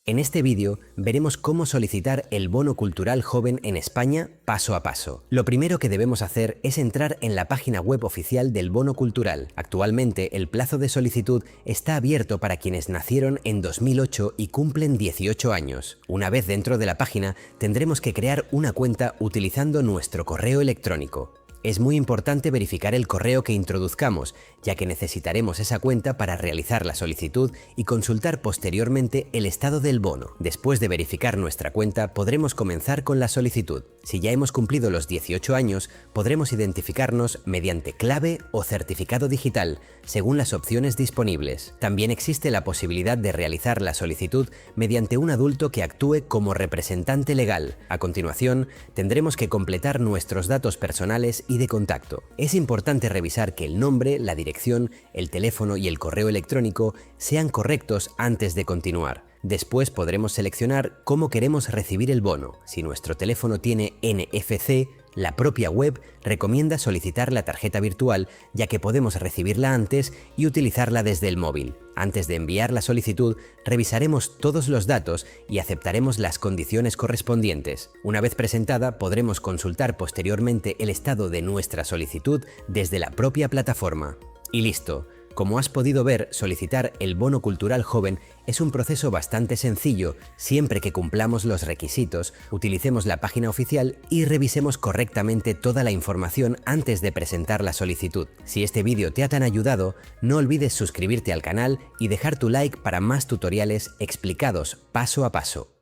En este vídeo veremos cómo solicitar el bono cultural joven en España paso a paso. Lo primero que debemos hacer es entrar en la página web oficial del bono cultural. Actualmente el plazo de solicitud está abierto para quienes nacieron en 2008 y cumplen 18 años. Una vez dentro de la página tendremos que crear una cuenta utilizando nuestro correo electrónico. Es muy importante verificar el correo que introduzcamos, ya que necesitaremos esa cuenta para realizar la solicitud y consultar posteriormente el estado del bono. Después de verificar nuestra cuenta, podremos comenzar con la solicitud. Si ya hemos cumplido los 18 años, podremos identificarnos mediante clave o certificado digital, según las opciones disponibles. También existe la posibilidad de realizar la solicitud mediante un adulto que actúe como representante legal. A continuación, tendremos que completar nuestros datos personales y de contacto. Es importante revisar que el nombre, la dirección, el teléfono y el correo electrónico sean correctos antes de continuar. Después podremos seleccionar cómo queremos recibir el bono. Si nuestro teléfono tiene NFC, la propia web recomienda solicitar la tarjeta virtual, ya que podemos recibirla antes y utilizarla desde el móvil. Antes de enviar la solicitud, revisaremos todos los datos y aceptaremos las condiciones correspondientes. Una vez presentada, podremos consultar posteriormente el estado de nuestra solicitud desde la propia plataforma. Y listo. Como has podido ver, solicitar el bono cultural joven es un proceso bastante sencillo, siempre que cumplamos los requisitos, utilicemos la página oficial y revisemos correctamente toda la información antes de presentar la solicitud. Si este vídeo te ha tan ayudado, no olvides suscribirte al canal y dejar tu like para más tutoriales explicados paso a paso.